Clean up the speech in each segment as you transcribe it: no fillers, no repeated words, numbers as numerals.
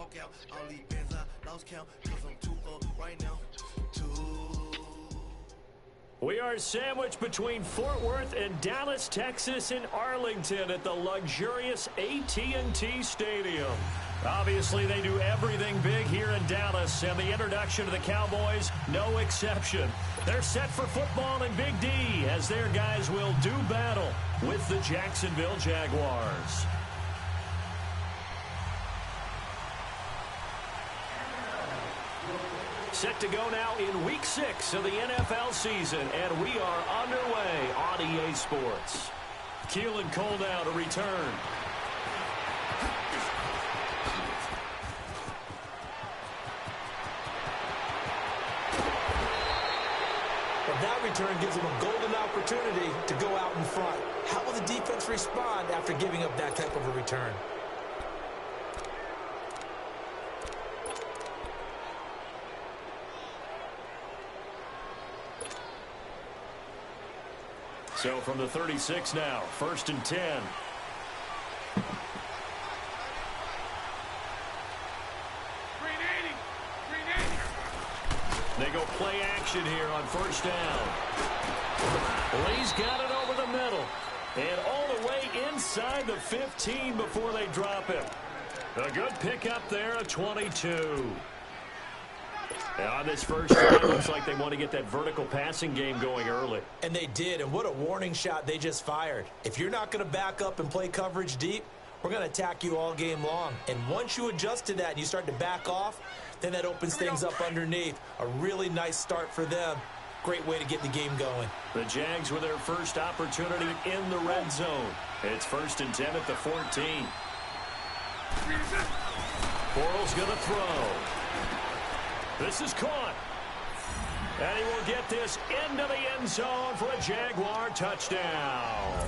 walk out. All these bands I lost count, cause I'm too up right now. We are sandwiched between Fort Worth and Dallas, Texas, and Arlington at the luxurious AT&T Stadium. Obviously, they do everything big here in Dallas, and the introduction to the Cowboys, no exception. They're set for football in Big D as their guys will do battle with the Jacksonville Jaguars. Set to go now in Week 6 of the NFL season, and we are underway on EA Sports. Keelan Cole now to return. But that return gives them a golden opportunity to go out in front. How will the defense respond after giving up that type of a return? So from the 36 now, 1st and 10. They go play action here on 1st down. Lee's got it over the middle. And all the way inside the 15 before they drop him. A good pickup there, a 22. On this first drive, looks like they want to get that vertical passing game going early. And they did, and what a warning shot they just fired. If you're not going to back up and play coverage deep, we're going to attack you all game long. And once you adjust to that and you start to back off, then that opens things up underneath. A really nice start for them. Great way to get the game going. The Jags with their first opportunity in the red zone. It's 1st and 10 at the 14. Bortles going to throw. This is caught. And he will get this into the end zone for a Jaguar touchdown.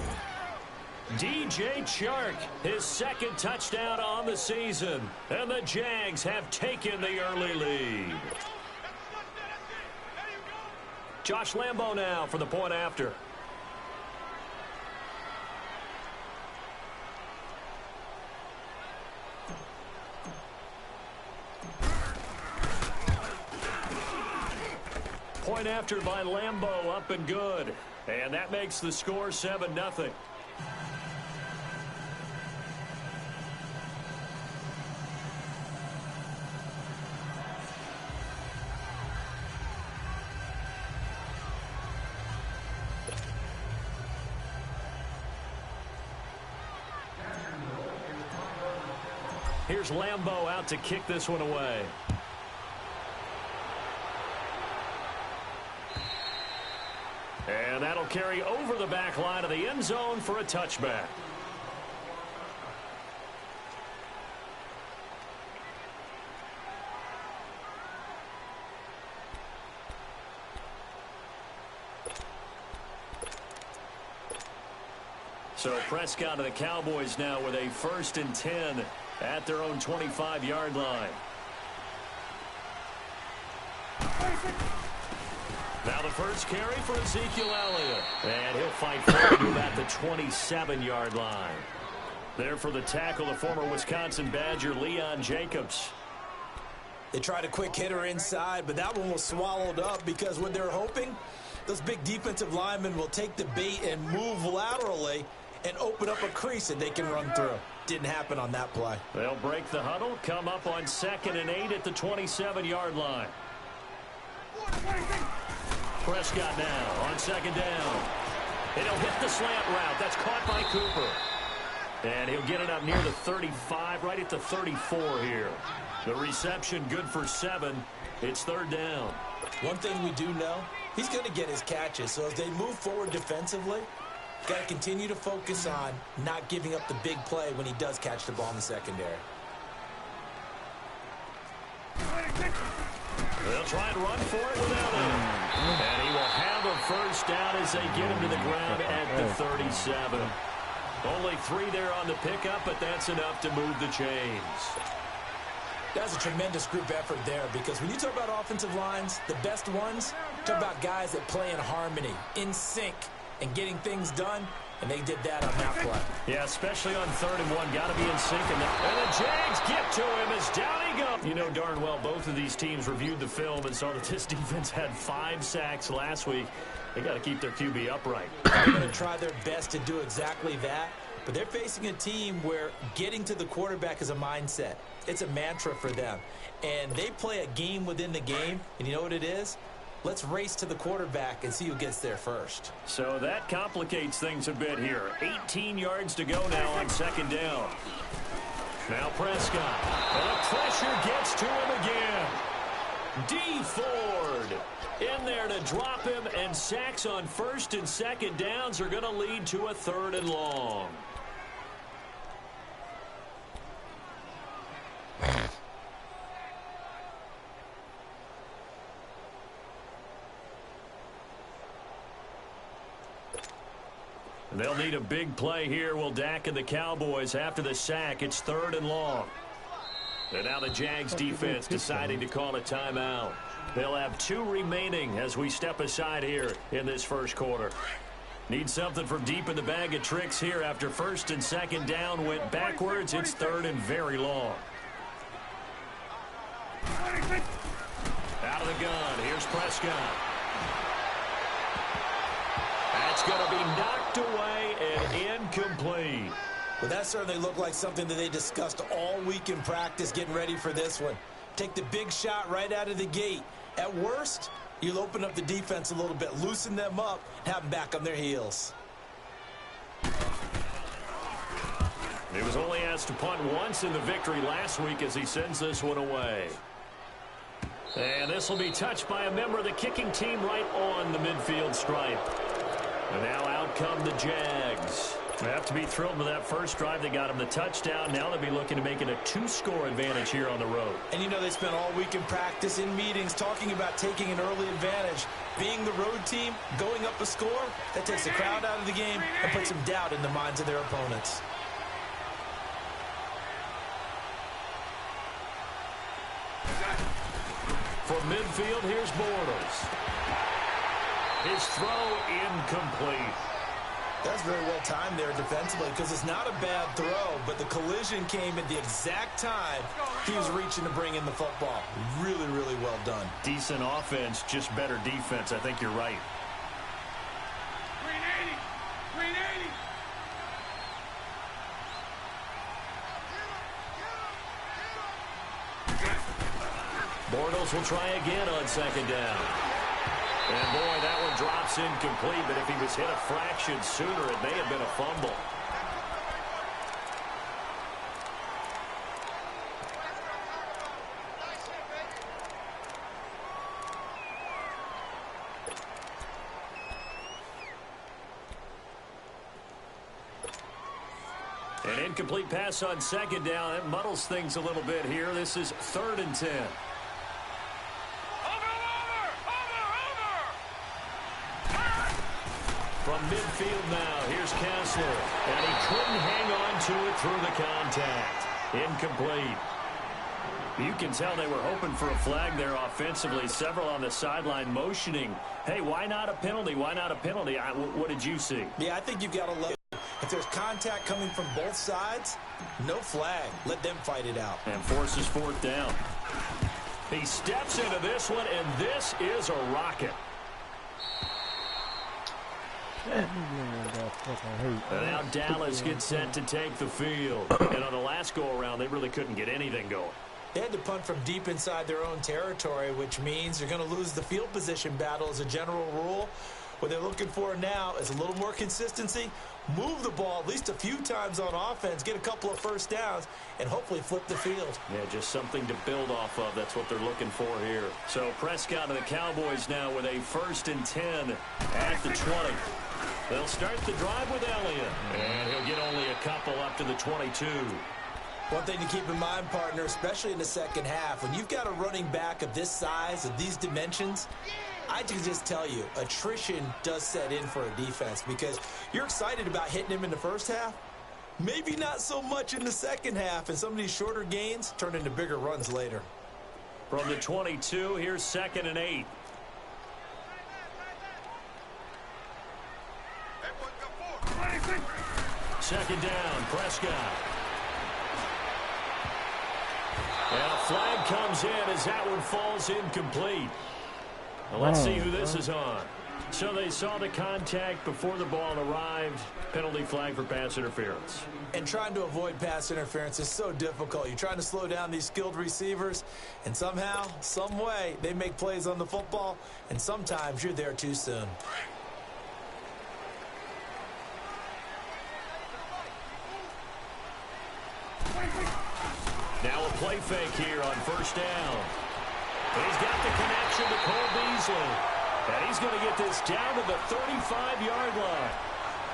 DJ Chark, his 2nd touchdown on the season. And the Jags have taken the early lead. Josh Lambo now for the point after. Point after by Lambo, up and good. And that makes the score 7-0. Here's Lambo out to kick this one away. And that'll carry over the back line of the end zone for a touchback. So Prescott and the Cowboys now with a 1st and 10 at their own 25-yard line. Now the first carry for Ezekiel Elliott. And he'll fight forward to about the 27-yard line. There for the tackle, the former Wisconsin Badger, Leon Jacobs. They tried a quick hitter inside, but that one was swallowed up because what they're hoping, those big defensive linemen will take the bait and move laterally and open up a crease that they can run through. Didn't happen on that play. They'll break the huddle, come up on 2nd and 8 at the 27-yard line. Prescott now on 2nd down. And he'll hit the slant route. That's caught by Cooper. And he'll get it up near the 35, right at the 34 here. The reception good for 7. It's 3rd down. One thing we do know, he's going to get his catches. So as they move forward defensively, got to continue to focus on not giving up the big play when he does catch the ball in the secondary. They'll try and run for it without him. And he will have a 1st down as they get him to the ground at the 37. Only 3 there on the pickup, but that's enough to move the chains. That's a tremendous group effort there because when you talk about offensive lines, the best ones, talk about guys that play in harmony, in sync, and getting things done. And they did that on that play. Yeah, especially on 3rd and 1. Got to be in sync. And the Jags get to him as down he goes. You know darn well both of these teams reviewed the film and saw that this defense had 5 sacks last week. They got to keep their QB upright. They're going to try their best to do exactly that. But they're facing a team where getting to the quarterback is a mindset. It's a mantra for them. And they play a game within the game. And you know what it is? Let's race to the quarterback and see who gets there first. So that complicates things a bit here. 18 yards to go now on 2nd down. Now Prescott. And the pressure gets to him again. D. Ford in there to drop him, and sacks on 1st and 2nd downs are going to lead to a 3rd and long. They'll need a big play here. Will Dak and the Cowboys after the sack. It's 3rd and long. And now the Jags defense deciding to call a timeout. They'll have 2 remaining as we step aside here in this first quarter. Need something from deep in the bag of tricks here after 1st and 2nd down went backwards. It's 3rd and very long. Out of the gun. Here's Prescott. That's going to be knocked away and incomplete. Well, that certainly looked like something that they discussed all week in practice getting ready for this one. Take the big shot right out of the gate. At worst, you'll open up the defense a little bit, loosen them up, and have them back on their heels. He was only asked to punt once in the victory last week as he sends this one away. And this will be touched by a member of the kicking team right on the midfield stripe. And now out come the Jags. They have to be thrilled with that first drive. They got him the touchdown. Now they'll be looking to make it a 2-score advantage here on the road. And you know they spent all week in practice, in meetings, talking about taking an early advantage. Being the road team, going up a score, that takes the crowd out of the game and puts some doubt in the minds of their opponents. From midfield, here's Bortles. His throw incomplete. That's very well timed there defensively because it's not a bad throw, but the collision came at the exact time he was reaching to bring in the football. Really, really well done. Decent offense, just better defense. I think you're right. Bortles will try again on 2nd down. And boy, that one drops incomplete, but if he was hit a fraction sooner, it may have been a fumble. An incomplete pass on 2nd down. It muddles things a little bit here. This is 3rd and 10. From midfield now, here's Kessler. And he couldn't hang on to it through the contact. Incomplete. You can tell they were hoping for a flag there offensively. Several on the sideline motioning. Hey, why not a penalty? Why not a penalty? What did you see? Yeah, I think you've got to let it. If there's contact coming from both sides, no flag. Let them fight it out. And forces 4th down. He steps into this one, and this is a rocket. And now Dallas gets set to take the field. And on the last go-around, they really couldn't get anything going. They had to punt from deep inside their own territory, which means they're going to lose the field position battle as a general rule. What they're looking for now is a little more consistency, move the ball at least a few times on offense, get a couple of first downs, and hopefully flip the field. Yeah, just something to build off of. That's what they're looking for here. So Prescott and the Cowboys now with a 1st and 10 at the 20. They'll start the drive with Elliott, and he'll get only a couple up to the 22. One thing to keep in mind, partner, especially in the second half, when you've got a running back of this size, of these dimensions, I can just tell you, attrition does set in for a defense because you're excited about hitting him in the first half. Maybe not so much in the second half, and some of these shorter gains turn into bigger runs later. From the 22, here's 2nd and 8. Second down, Prescott. And a flag comes in as that one falls incomplete. Well, let's see who this is on. So they saw the contact before the ball arrived. Penalty flag for pass interference. And trying to avoid pass interference is so difficult. You're trying to slow down these skilled receivers, and somehow, some way, they make plays on the football, and sometimes you're there too soon. Now a play fake here on first down. He's got the connection to Cole Beasley. And he's going to get this down to the 35-yard line.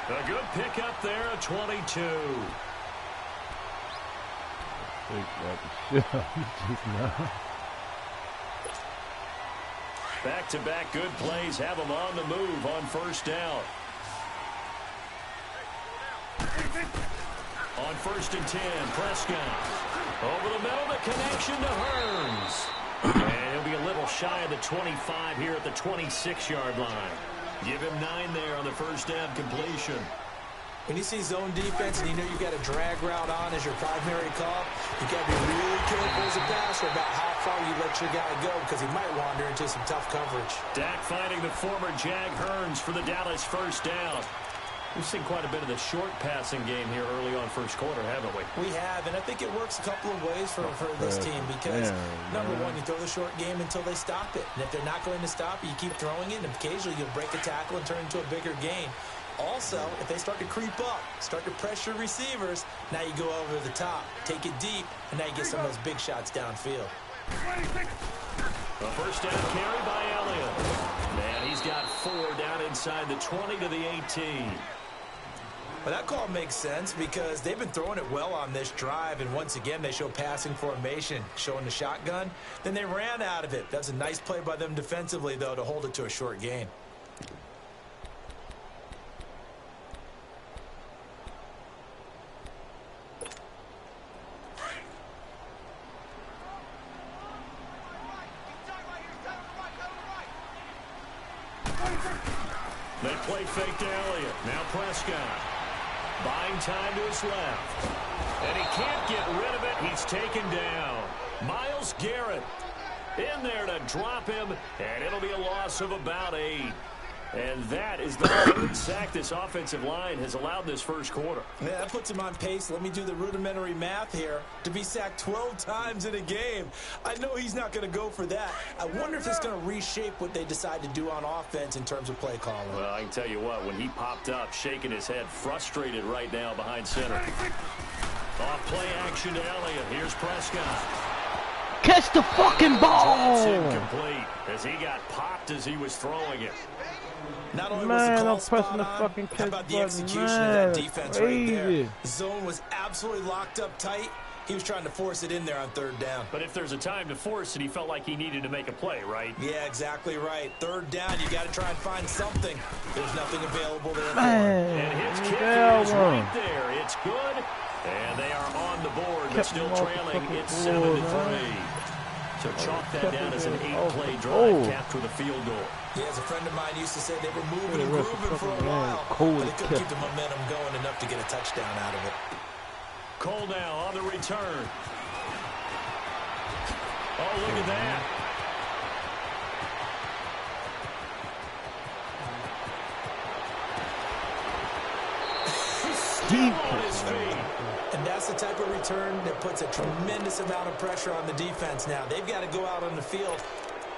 A good pickup there at 22. Back-to-back good plays have him on the move on first down. On 1st and 10, Prescott. Over the middle, the connection to Hearns. And he'll be a little shy of the 25 here at the 26-yard line. Give him 9 there on the first down completion. When you see zone defense and you know you've got a drag route on as your primary call, you've got to be really careful as a passer about how far you let your guy go because he might wander into some tough coverage. Dak finding the former Jag Hearns for the Dallas first down. We've seen quite a bit of the short passing game here early on first quarter, haven't we? We have, and I think it works a couple of ways for this team because, number one, you throw the short game until they stop it. And if they're not going to stop it, you keep throwing it, and occasionally you'll break a tackle and turn it into a bigger gain. Also, if they start to creep up, start to pressure receivers, now you go over the top, take it deep, and now you get some of those big shots downfield. A first down carry by Elliott. Man, he's got 4 down inside the 20 to the 18. Well, that call makes sense because they've been throwing it well on this drive, and once again, they show passing formation, showing the shotgun. Then they ran out of it. That's a nice play by them defensively, though, to hold it to a short gain. They play fake to Elliott. Now Prescott. Buying time to his left. And he can't get rid of it. He's taken down. Myles Garrett in there to drop him. And it'll be a loss of about 8. And that is the third sack this offensive line has allowed this first quarter. Yeah, that puts him on pace. Let me do the rudimentary math here. To be sacked 12 times in a game. I know he's not going to go for that. I wonder if it's going to reshape what they decide to do on offense in terms of play calling. Well, I can tell you what, when he popped up, shaking his head, frustrated right now behind center. Off play action to Elliott. Here's Prescott. Catch the fucking ball! Incomplete as he got popped as he was throwing it. Not only was the call spot on, fucking how about the execution of that defense right there? The zone was absolutely locked up tight. He was trying to force it in there on 3rd down. But if there's a time to force it, he felt like he needed to make a play, right? Yeah, exactly right. 3rd down, you got to try and find something. There's nothing available there. And his kick is right there. It's good. And they are on the board, but still trailing. It's 7-3. So chalk that down as an 8-play drive capped with a field goal. Yeah, as a friend of mine used to say, they were moving and grooving for a while, but they couldn't keep the momentum going enough to get a touchdown out of it. Cole now on the return. Oh, look at that. Deep on his feet. And that's the type of return that puts a tremendous amount of pressure on the defense now. They've got to go out on the field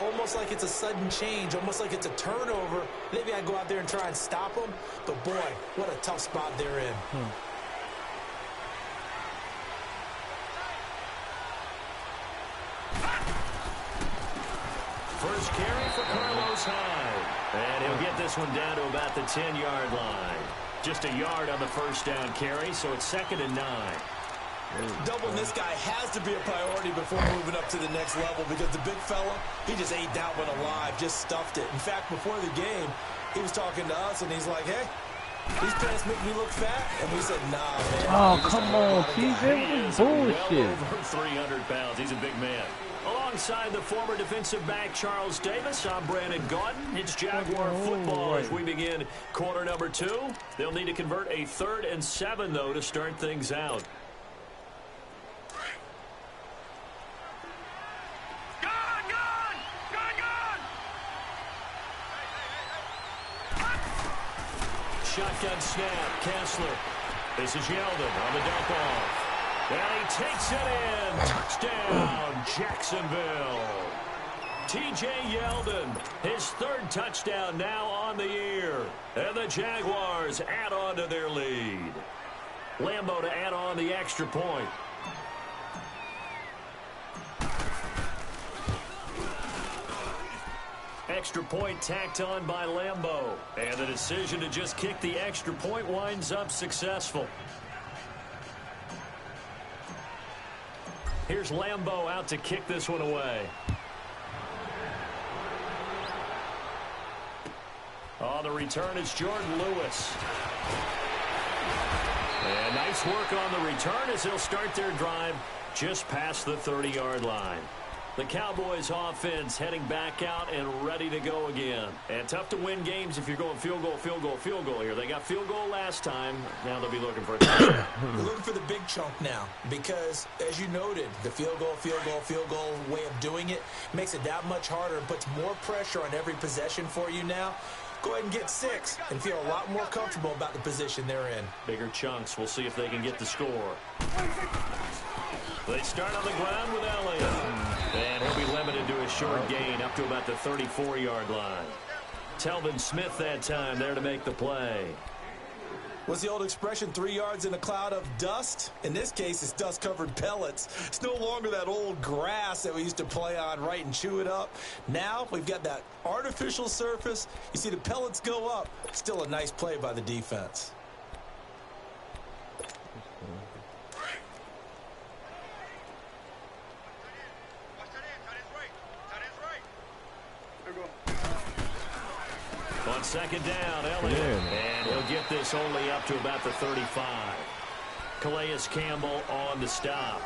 almost like it's a sudden change, almost like it's a turnover. They've got to go out there and try and stop them. But, boy, what a tough spot they're in. First carry for Carlos Hyde. And he'll get this one down to about the 10-yard line. Just a yard on the first down carry, so it's 2nd and 9. Doubling this guy has to be a priority before moving up to the next level because the big fella, he just ate that one alive, just stuffed it. In fact, before the game, he was talking to us, and he's like, hey, These pants make me look fat, and we said, nah, man. Oh, come on, TJ, He what is bullshit. well over 300 pounds. He's a big man. Alongside the former defensive back Charles Davis, I'm Brandon Gaudin. It's Jaguar football as we begin quarter number 2. They'll need to convert a 3rd and 7, though, to start things out. Shotgun snap, Kessler. This is Yeldon on the dump off. And he takes it in. Touchdown, Jacksonville. T.J. Yeldon, his 3rd touchdown now on the year. And the Jaguars add on to their lead. Lambo to add on the extra point. Extra point tacked on by Lambo. And the decision to just kick the extra point winds up successful. Here's Lambo out to kick this one away. On the return is Jordan Lewis. And nice work on the return as they'll start their drive just past the 30-yard line. The Cowboys offense heading back out and ready to go again. And tough to win games if you're going field goal, field goal, field goal here. They got field goal last time. Now they'll be looking for a touchdown. We're looking for the big chunk now because, as you noted, the field goal, field goal, field goal way of doing it makes it that much harder and puts more pressure on every possession for you now. Go ahead and get 6 and feel a lot more comfortable about the position they're in. Bigger chunks. We'll see if they can get the score. They start on the ground with Elliott. And he'll be limited to a short gain up to about the 34-yard line. Telvin Smith that time there to make the play. What's the old expression, 3 yards in a cloud of dust? In this case, it's dust-covered pellets. It's no longer that old grass that we used to play on, right, and chew it up. Now we've got that artificial surface. You see the pellets go up. Still a nice play by the defense. On second down, Elliott. And he'll get this only up to about the 35. Calais Campbell on the stop.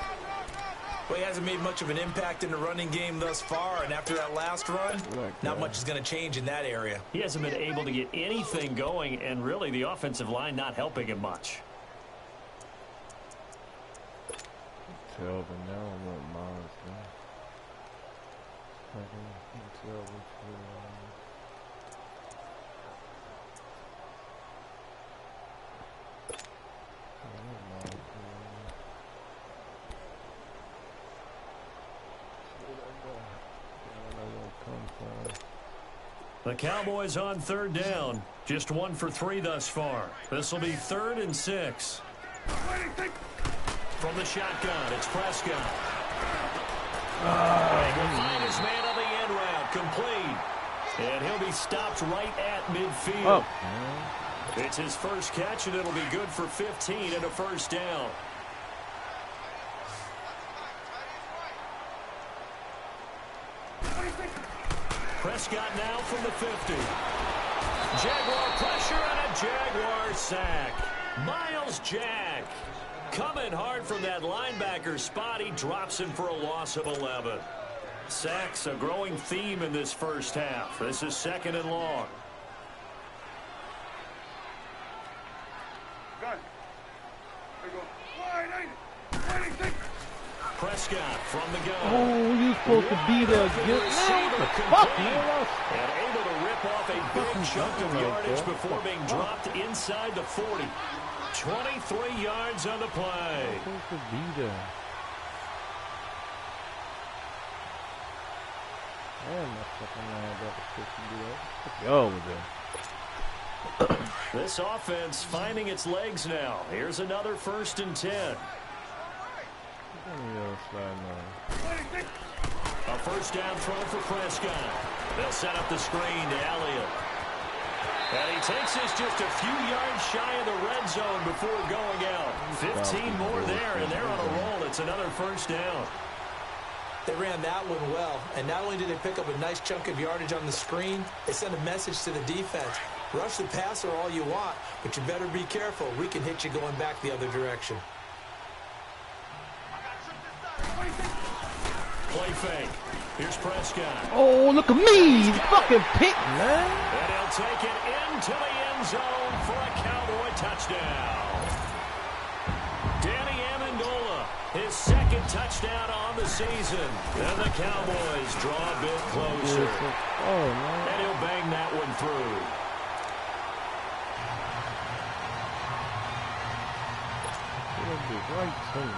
Well, he hasn't made much of an impact in the running game thus far, and after that last run, not much is going to change in that area. He hasn't been able to get anything going, and really the offensive line not helping him much. Telvin now, what Miles doing? Telvin The Cowboys on 3rd down. Just 1 for 3 thus far. This will be 3rd and 6. From the shotgun, it's Prescott. He'll find his man on the end route, complete. And he'll be stopped right at midfield. It's his first catch, and it'll be good for 15 and a first down. Prescott now from the 50. Jaguar pressure and a Jaguar sack. Miles Jack coming hard from that linebacker spot. He drops him for a loss of 11. Sacks a growing theme in this first half. This is 2nd and long. Prescott from the gun. Oh, you supposed to be there again. And able to rip off a big chunk of yardage before being dropped inside the 40. 23 yards on the play. supposed to be there. Man, my fucking linebacker supposed to be there. Yo, over there. This offense finding its legs now. Here's another 1st and 10. A first down throw for Prescott. They'll set up the screen to Elliott. And he takes this just a few yards shy of the red zone before going out. 15 more there, and they're on a roll. It's another first down. They ran that one well, and not only did they pick up a nice chunk of yardage on the screen, they sent a message to the defense. Rush the passer all you want, but you better be careful. We can hit you going back the other direction. Play fake. Here's Prescott. Oh, look at me. Fucking pick, man. And he'll take it into the end zone for a Cowboy touchdown. Danny Amendola, his second touchdown on the season. And the Cowboys draw a bit closer. Oh, man. And he'll bang that one through. Right thing.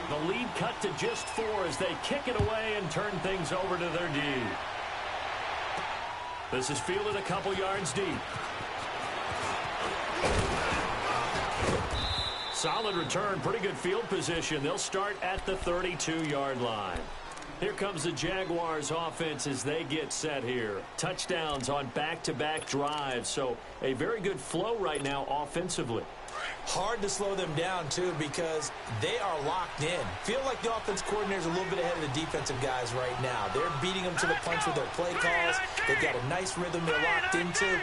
The lead cut to just 4 as they kick it away and turn things over to their D. This is fielded a couple yards deep. Solid return, pretty good field position. They'll start at the 32-yard line. Here comes the Jaguars offense as they get set here. Touchdowns on back-to-back drives, so a very good flow right now offensively. Hard to slow them down, too, because they are locked in. Feel like the offense coordinator's a little bit ahead of the defensive guys right now. They're beating them to the punch with their play calls. They've got a nice rhythm they're locked into.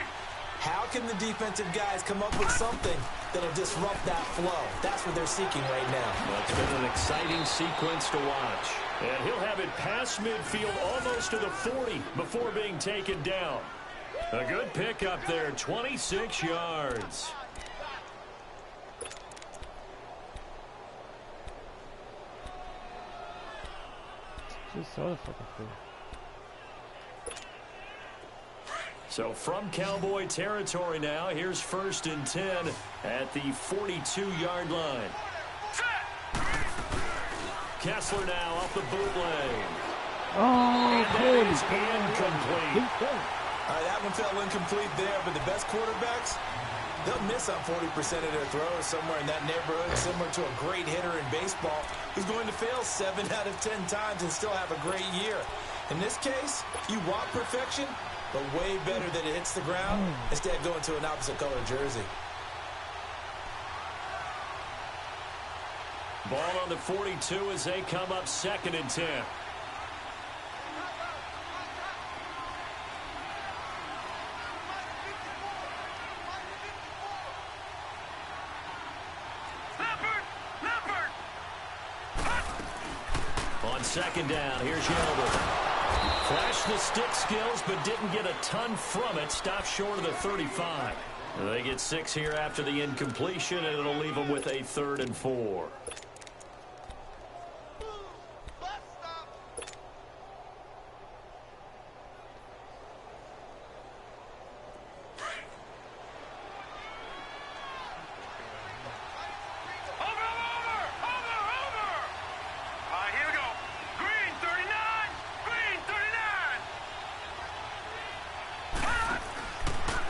How can the defensive guys come up with something that'll disrupt that flow? That's what they're seeking right now. Well, it's been an exciting sequence to watch. And he'll have it past midfield almost to the 40 before being taken down. A good pickup there, 26 yards. Just saw the fucking thing. So from Cowboy territory now, here's 1st and 10 at the 42-yard line. Kessler now off the bootleg. Oh, And that is incomplete. All right, that one fell incomplete there, but the best quarterbacks, they'll miss on 40% of their throws somewhere in that neighborhood, similar to a great hitter in baseball who's going to fail 7 out of 10 times and still have a great year. In this case, you want perfection, but way better that it hits the ground instead of going to an opposite color jersey. Ball on the 42 as they come up 2nd and 10. On 2nd down, here's Yeldon. Flashed the stick skills, but didn't get a ton from it. Stopped short of the 35. They get 6 here after the incompletion, and it'll leave them with a 3rd and 4.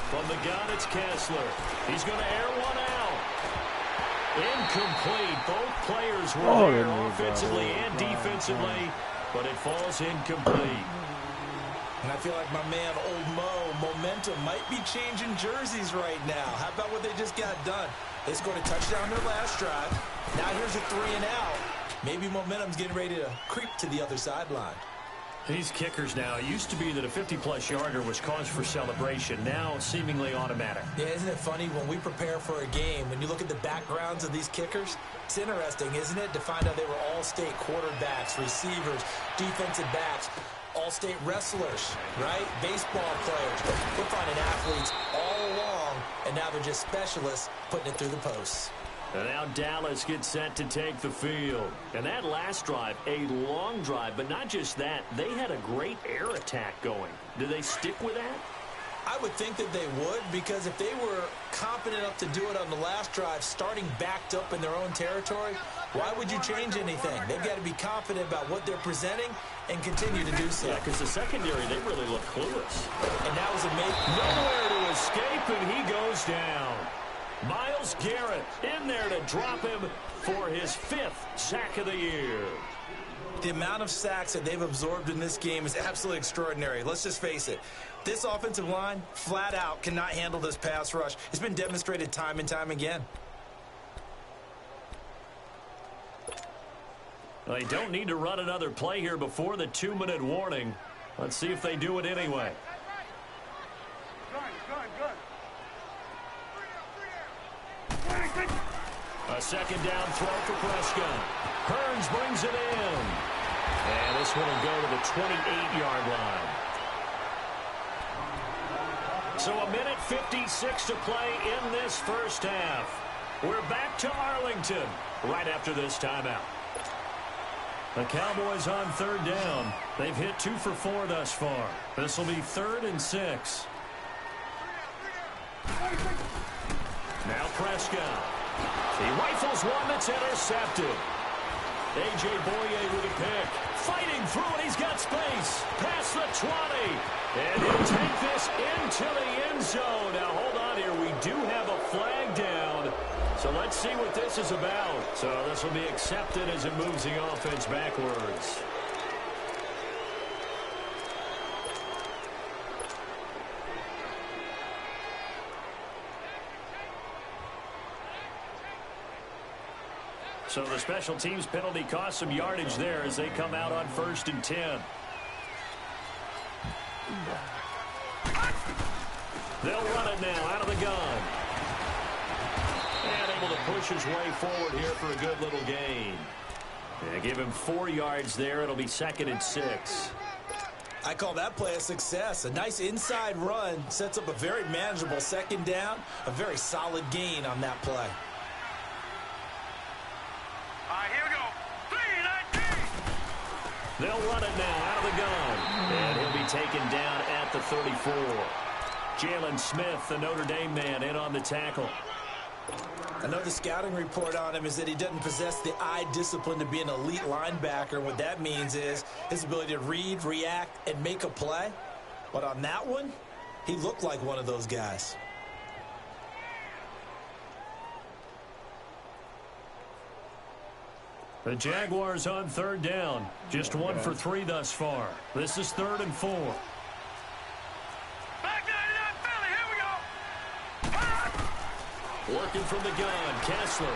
From the gun, it's Kessler. He's going to air one out. Incomplete. Both players were there offensively and defensively, but it falls incomplete. And I feel like my man, Old Mo, momentum might be changing jerseys right now. How about what they just got done? They scored a touchdown their last drive. Now here's a 3 and out. Maybe momentum's getting ready to creep to the other sideline. These kickers now, it used to be that a 50-plus yarder was cause for celebration. Now, seemingly automatic. Yeah, isn't it funny when we prepare for a game, when you look at the backgrounds of these kickers, it's interesting, isn't it, to find out they were all-state quarterbacks, receivers, defensive backs, all-state wrestlers, right? Baseball players. We're finding athletes all along, and now they're just specialists putting it through the posts. And now Dallas gets set to take the field. And that last drive, a long drive, but not just that. They had a great air attack going. Do they stick with that? I would think that they would, because if they were confident enough to do it on the last drive, starting backed up in their own territory, why would you change anything? They've got to be confident about what they're presenting and continue to do so. Yeah, because the secondary, they really look clueless. And that was amazing. Nowhere to escape, and he goes down. Myles Garrett in there to drop him for his 5th sack of the year. The amount of sacks that they've absorbed in this game is absolutely extraordinary. Let's just face it. This offensive line, flat out, cannot handle this pass rush. It's been demonstrated time and time again. They don't need to run another play here before the 2-minute warning. Let's see if they do it anyway. A second down throw for Prescott. Hearns brings it in. And this one will go to the 28-yard line. So a minute 56 to play in this first half. We're back to Arlington right after this timeout. The Cowboys on third down. They've hit 2 for 4 thus far. This will be 3rd and 6. Now Prescott. He rifles one that's intercepted. A.J. Boye with a pick. Fighting through it. He's got space. Past the 20. And he'll take this into the end zone. Now, hold on here. We do have a flag down. So let's see what this is about. So this will be accepted as it moves the offense backwards. So the special teams penalty cost some yardage there as they come out on 1st and 10. They'll run it now out of the gun. And able to push his way forward here for a good little gain. Yeah, give him 4 yards there. It'll be 2nd and 6. I call that play a success. A nice inside run sets up a very manageable 2nd down. A very solid gain on that play. They'll run it now out of the gun. And he'll be taken down at the 34. Jalen Smith, the Notre Dame man, in on the tackle. I know the scouting report on him is that he doesn't possess the eye discipline to be an elite linebacker. What that means is his ability to read, react, and make a play. But on that one, he looked like one of those guys. The Jaguars on 3rd down. Just 1 for 3 thus far. This is 3rd and 4. Working from the gun, Kessler.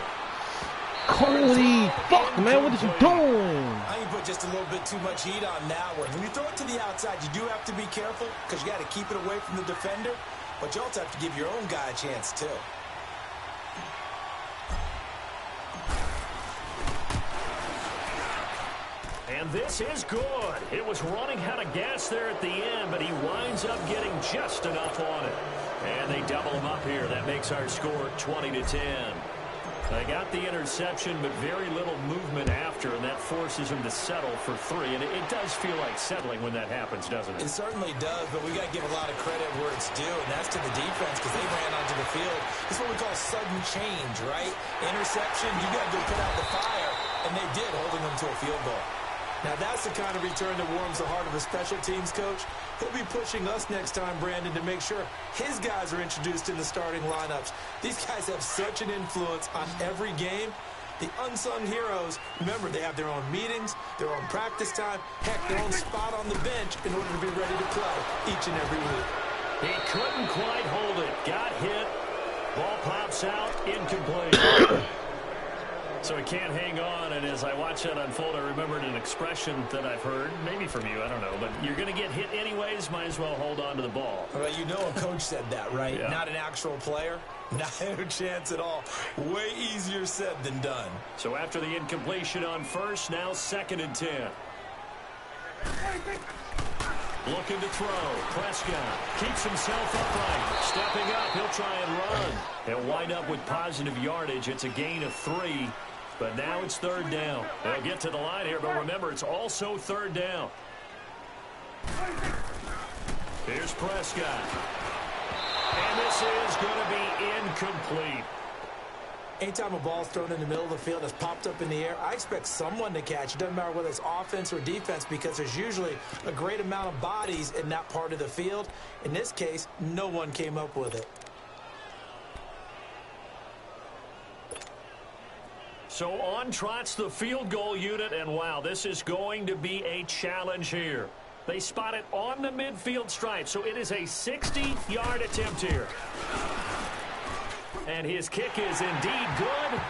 Cody, fuck, man, what is you doing? I think you put just a little bit too much heat on that one. When you throw it to the outside, you do have to be careful because you got to keep it away from the defender, but you also have to give your own guy a chance too. And this is good. It was running out of gas there at the end, but he winds up getting just enough on it. And they double him up here. That makes our score 20-10. They got the interception, but very little movement after, and that forces him to settle for 3. And it does feel like settling when that happens, doesn't it? It certainly does, but we got to give a lot of credit where it's due, and that's to the defense because they ran onto the field. This is what we call sudden change, right? Interception, you got to go put out the fire, and they did, holding them to a field goal. Now, that's the kind of return that warms the heart of a special teams coach. He'll be pushing us next time, Brandon, to make sure his guys are introduced in the starting lineups. These guys have such an influence on every game. The unsung heroes, remember, they have their own meetings, their own practice time, heck, their own spot on the bench in order to be ready to play each and every week. He couldn't quite hold it. Got hit. Ball pops out. Incomplete. So he can't hang on, and as I watch that unfold, I remembered an expression that I've heard, maybe from you, I don't know, but you're going to get hit anyways, might as well hold on to the ball. Well, you know a coach said that, right? Yeah. Not an actual player. Not a chance at all. Way easier said than done. So after the incompletion on 1st, now 2nd and 10. Looking to throw. Prescott keeps himself upright. Stepping up, he'll try and run. He'll wind up with positive yardage. It's a gain of 3. But now it's 3rd down. They'll get to the line here, but remember, it's also 3rd down. Here's Prescott. And this is going to be incomplete. Anytime a ball's thrown in the middle of the field that's popped up in the air, I expect someone to catch. It doesn't matter whether it's offense or defense because there's usually a great amount of bodies in that part of the field. In this case, no one came up with it. So on trots the field goal unit, and wow, this is going to be a challenge here. They spot it on the midfield stripe, so it is a 60-yard attempt here. And his kick is indeed good.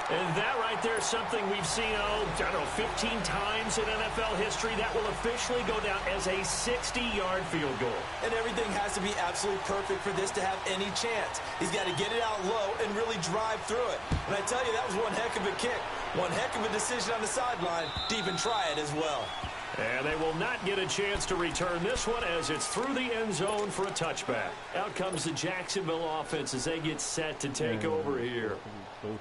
And that right there is something we've seen, I don't know, 15 times in NFL history. That will officially go down as a 60-yard field goal. And everything has to be absolutely perfect for this to have any chance. He's got to get it out low and really drive through it. And I tell you, that was one heck of a kick. One heck of a decision on the sideline to even try it as well. And they will not get a chance to return this one as it's through the end zone for a touchback. Out comes the Jacksonville offense as they get set to take over here.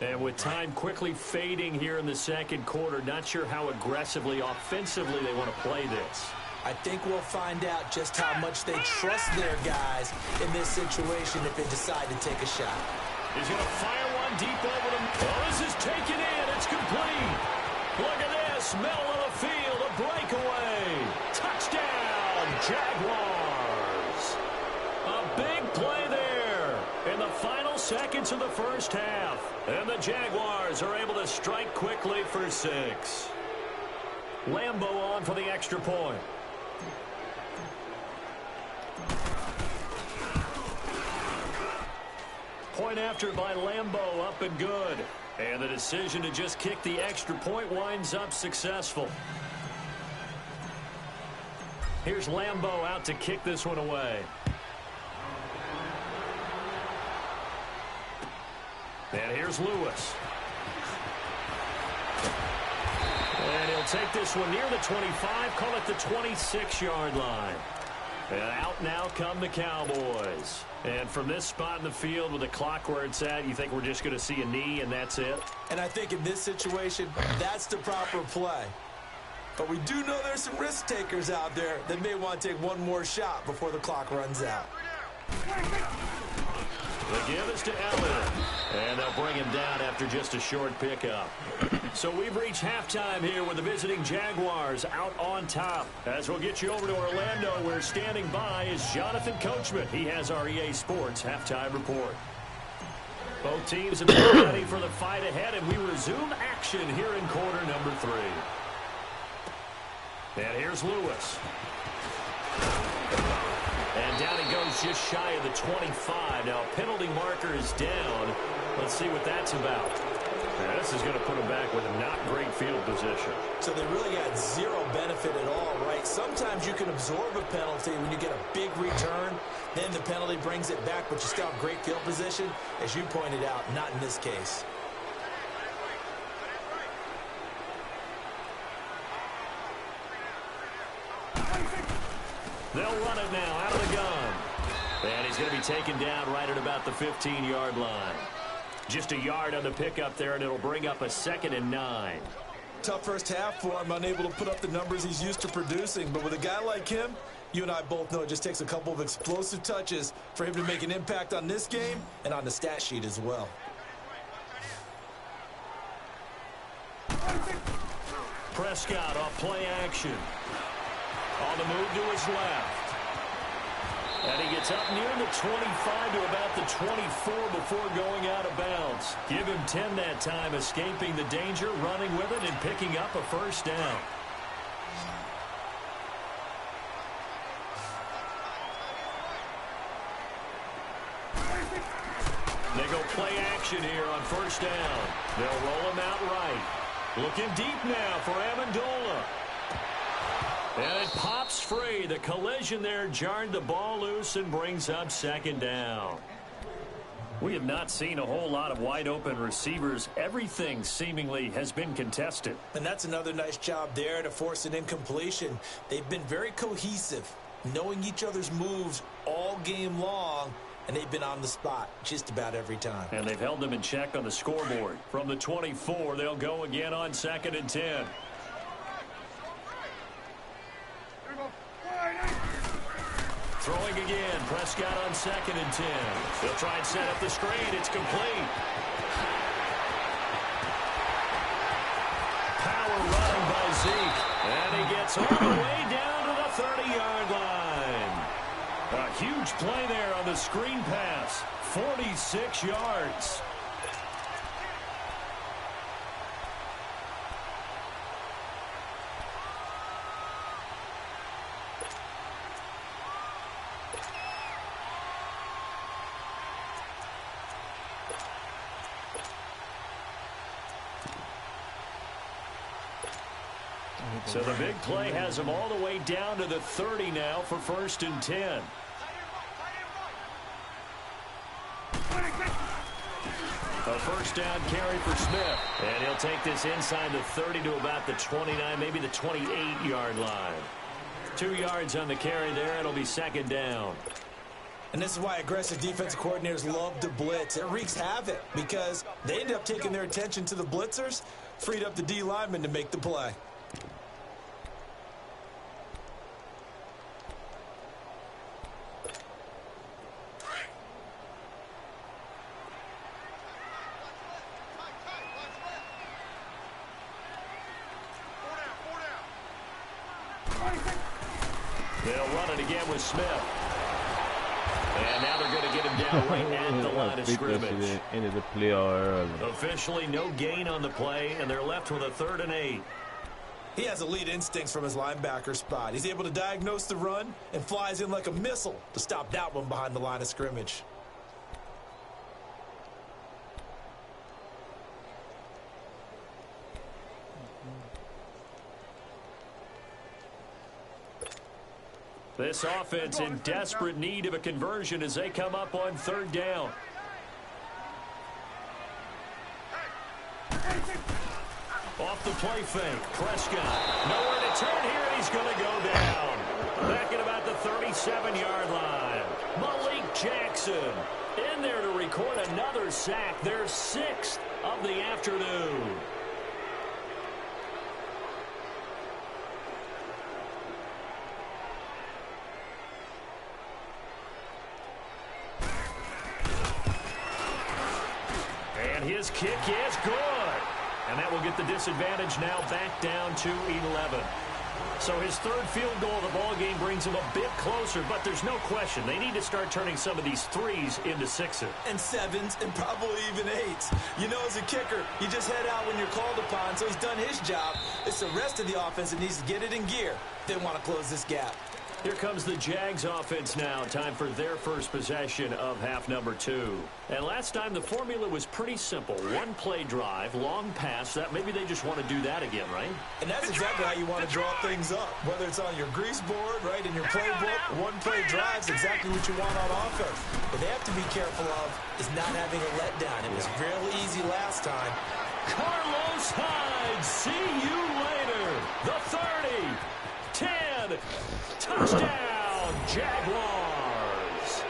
And with time quickly fading here in the second quarter, not sure how aggressively, offensively they want to play this. I think we'll find out just how much they trust their guys in this situation if they decide to take a shot. He's going to fire one deep over them. Oh, this is taken in. It's complete. Look at this. Middle of the field, a breakaway. Touchdown, Jaguars. A big play there in the final seconds of the first half. And the Jaguars are able to strike quickly for 6. Lambeau on for the extra point. Point after by Lambeau, up and good. And the decision to just kick the extra point winds up successful. Here's Lambeau out to kick this one away. And here's Lewis. And he'll take this one near the 25, call it the 26-yard line. And out now come the Cowboys. And from this spot in the field with the clock where it's at, you think we're just going to see a knee and that's it? And I think in this situation, that's the proper play. But we do know there's some risk takers out there that may want to take one more shot before the clock runs out. The give is to Elliott. And they'll bring him down after just a short pickup. So we've reached halftime here with the visiting Jaguars out on top. As we'll get you over to Orlando, where standing by is Jonathan Coachman. He has our EA Sports halftime report. Both teams have been ready for the fight ahead, and we resume action here in quarter number 3. And here's Lewis. And down he goes just shy of the 25. Now, penalty marker is down. Let's see what that's about. Now, this is going to put him back with a not great field position. So they really got zero benefit at all, right? Sometimes you can absorb a penalty when you get a big return. Then the penalty brings it back, but you still have great field position. As you pointed out, not in this case. They'll run it now out of the gun. And he's going to be taken down right at about the 15-yard line. Just a yard on the pickup there, and it'll bring up a 2nd and 9. Tough first half for him, unable to put up the numbers he's used to producing. But with a guy like him, you and I both know it just takes a couple of explosive touches for him to make an impact on this game and on the stat sheet as well. Prescott off play action. On the move to his left. And he gets up near the 25 to about the 24 before going out of bounds. Give him 10 that time, escaping the danger, running with it, and picking up a first down. They go play action here on first down. They'll roll him out right. Looking deep now for Amendola. And it pops free. The collision there jarred the ball loose and brings up 2nd down. We have not seen a whole lot of wide-open receivers. Everything seemingly has been contested. And that's another nice job there to force an incompletion. They've been very cohesive, knowing each other's moves all game long, and they've been on the spot just about every time. And they've held them in check on the scoreboard. From the 24, they'll go again on 2nd and 10. Throwing again. Prescott on 2nd and 10. They'll try and set up the screen. It's complete. Power running by Zeke. And he gets all the way down to the 30-yard line. A huge play there on the screen pass. 46 yards. So the big play has them all the way down to the 30 now for 1st and 10. A first down carry for Smith. And he'll take this inside the 30 to about the 29, maybe the 28-yard line. 2 yards on the carry there. It'll be 2nd down. And this is why aggressive defensive coordinators love to blitz. It wreaks havoc because they end up taking their attention to the blitzers, freed up the D lineman to make the play. They'll run it again with Smith. And now they're going to get him down right at the line of scrimmage. Ended the play early. Officially no gain on the play, and they're left with a 3rd and 8. He has elite instincts from his linebacker spot. He's able to diagnose the run and flies in like a missile to stop that one behind the line of scrimmage. This offense in desperate need of a conversion as they come up on 3rd down. Off the play fake, Prescott. Nowhere to turn here, and he's going to go down. Back at about the 37-yard line. Malik Jackson in there to record another sack. Their 6th of the afternoon. His kick is good. And that will get the disadvantage now back down to 11. So his 3rd field goal of the ball game brings him a bit closer, but there's no question they need to start turning some of these 3s into 6s. And 7s and probably even 8s. You know, as a kicker, you just head out when you're called upon, so he's done his job. It's the rest of the offense that needs to get it in gear if they want to close this gap. Here comes the Jags offense now. Time for their first possession of half number 2. And last time the formula was pretty simple. 1-play drive, long pass. That maybe they just want to do that again, right? And that's exactly how you want to draw things up. Whether it's on your grease board, right, in your playbook, 1-play drive is exactly what you want on offense. What they have to be careful of is not having a letdown. It was real easy last time. Carlos Hyde, see you later. The 30, 10, touchdown, Jaguars.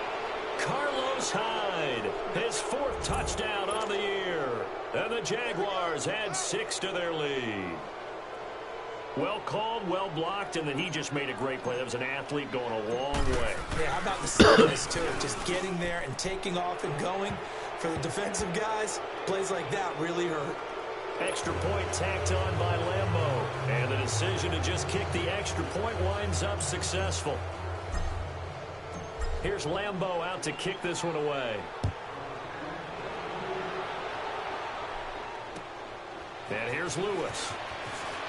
Carlos Hyde, his 4th touchdown on the year. And the Jaguars add 6 to their lead. Well called, well blocked, and then he just made a great play. That was an athlete going a long way. Yeah, how about the slowness, too? Just getting there and taking off and going. For the defensive guys, plays like that really hurt. Extra point tacked on by Lambeau. And the decision to just kick the extra point winds up successful. Here's Lambeau out to kick this one away. And here's Lewis.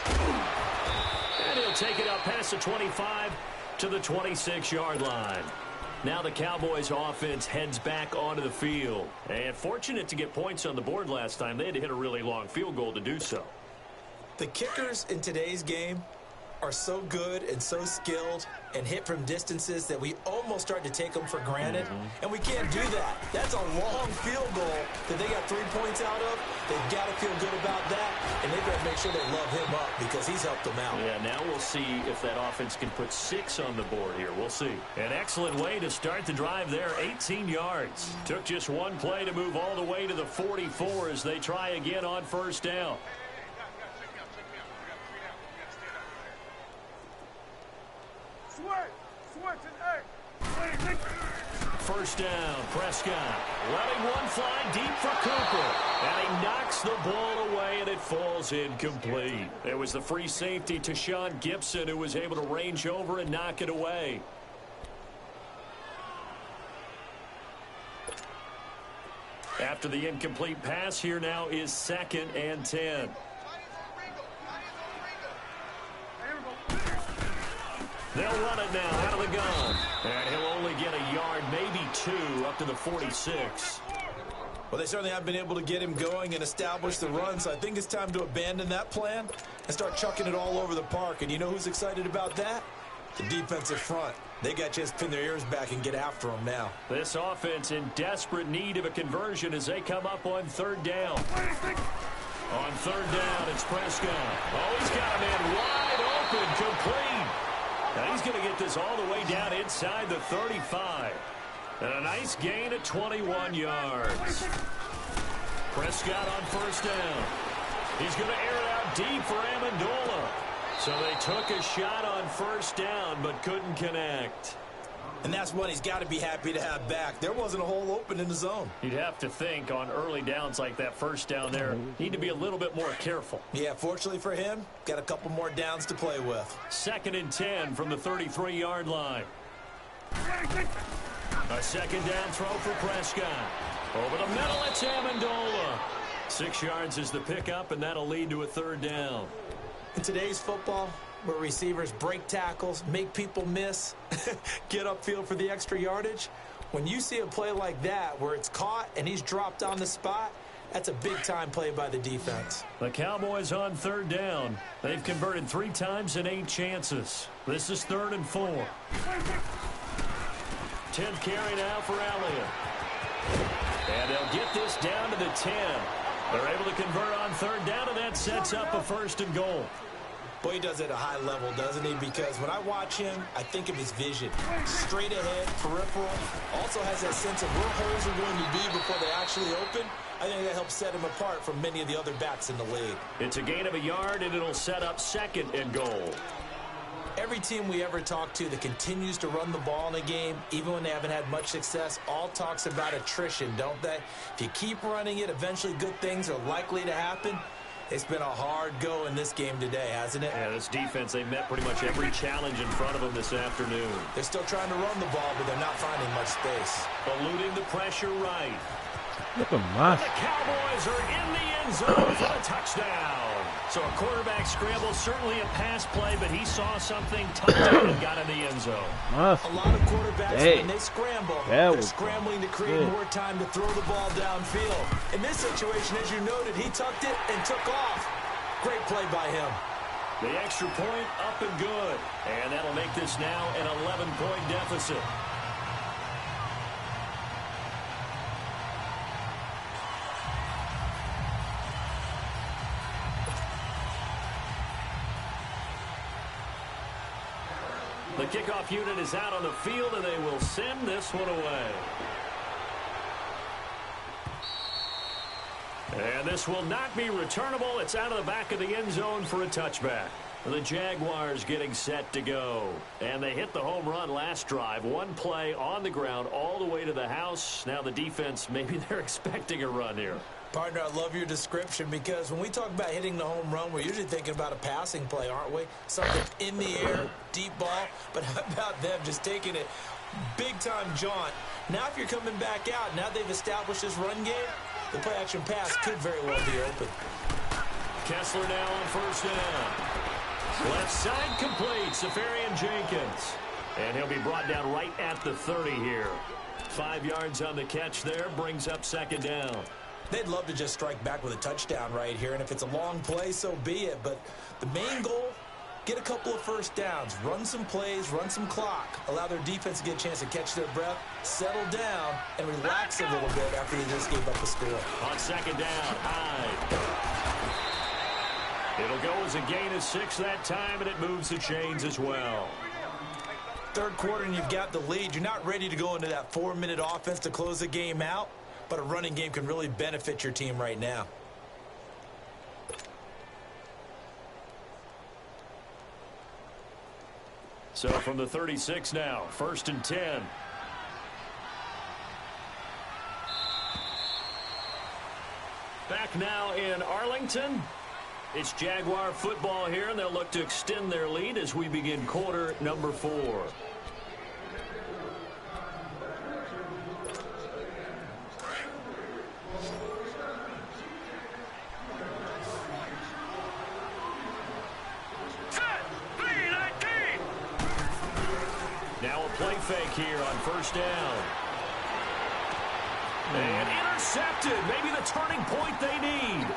And he'll take it up past the 25 to the 26-yard line. Now the Cowboys offense heads back onto the field. And fortunate to get points on the board last time. They had to hit a really long field goal to do so. The kickers in today's game are so good and so skilled and hit from distances that we almost start to take them for granted. And we can't do that. That's a long field goal that they got 3 points out of. They've got to feel good about that, and they've got to make sure they love him up because he's helped them out. Yeah, now we'll see if that offense can put 6 on the board here. We'll see. An excellent way to start the drive there, 18 yards. Took just 1 play to move all the way to the 44 as they try again on first down. First down, Prescott letting one fly deep for Cooper. And he knocks the ball away, and it falls incomplete. It was the free safety to Sean Gibson who was able to range over and knock it away. After the incomplete pass, here now is 2nd and 10. They'll run it now out of the gun. And he'll only get a yard, maybe 2, up to the 46. Well, they certainly have been able to get him going and establish the run, so I think it's time to abandon that plan and start chucking it all over the park. And you know who's excited about that? The defensive front. They got a chance to pin their ears back and get after him now. This offense in desperate need of a conversion as they come up on third down. On third down, it's Prescott. Oh, he's got a man wide open, complete. Now he's going to get this all the way down inside the 35. And a nice gain of 21 yards. Prescott on first down. He's going to air it out deep for Amendola. So they took a shot on first down but couldn't connect. And that's one he's got to be happy to have back. There wasn't a hole open in the zone. You'd have to think on early downs like that first down there, need to be a little bit more careful. Yeah, fortunately for him, got a couple more downs to play with. 2nd and 10 from the 33-yard line. A second down throw for Prescott. Over the middle, it's Amendola. 6 yards is the pickup, and that'll lead to a third down. In today's football, where receivers break tackles, make people miss, get upfield for the extra yardage, when you see a play like that where it's caught and he's dropped on the spot, that's a big-time play by the defense. The Cowboys on third down. They've converted 3 times in 8 chances. This is 3rd and 4. 10th carry now for Elliott. And they'll get this down to the 10. They're able to convert on third down, and that sets up a 1st and goal. Boy, he does it at a high level, doesn't he? Because when I watch him, I think of his vision. Straight ahead, peripheral. Also has that sense of where holes are going to be before they actually open. I think that helps set him apart from many of the other backs in the league. It's a gain of a yard, and it'll set up 2nd and goal. Every team we ever talk to that continues to run the ball in a game, even when they haven't had much success, all talks about attrition, don't they? If you keep running it, eventually good things are likely to happen. It's been a hard go in this game today, hasn't it? Yeah, this defense, they met pretty much every challenge in front of them this afternoon. They're still trying to run the ball, but they're not finding much space. Eluding the pressure right. Look at my. The Cowboys are in the end zone for a touchdown. So a quarterback scramble, certainly a pass play, but he saw something, tucked in and got in the end zone. A lot of quarterbacks, when they scramble, they're scrambling to create more time to throw the ball downfield. In this situation, as you noted, he tucked it and took off. Great play by him. The extra point up and good. And that'll make this now an 11-point deficit. The kickoff unit is out on the field, and they will send this one away. And this will not be returnable. It's out of the back of the end zone for a touchback. The Jaguars getting set to go. And they hit the home run last drive. One play on the ground all the way to the house. Now the defense, maybe they're expecting a run here. Partner, I love your description because when we talk about hitting the home run, we're usually thinking about a passing play, aren't we? Something in the air, deep ball. But how about them just taking it big-time jaunt? Now if you're coming back out, now they've established this run game, the play-action pass could very well be open. Kessler now on first down. Left side complete, Safarian Jenkins. And he'll be brought down right at the 30 here. 5 yards on the catch there, brings up 2nd down. They'd love to just strike back with a touchdown right here, and if it's a long play, so be it. But the main goal, get a couple of first downs, run some plays, run some clock, allow their defense to get a chance to catch their breath, settle down, and relax a little bit after they just gave up a score. On 2nd down, Hyde. It'll go as a gain of 6 that time, and it moves the chains as well. Third quarter, and you've got the lead. You're not ready to go into that 4-minute offense to close the game out. But a running game can really benefit your team right now. So from the 36 now, 1st and 10. Back now in Arlington. It's Jaguar football here, and they'll look to extend their lead as we begin quarter number 4. Now a play fake here on first down. And Intercepted. Maybe the turning point they need.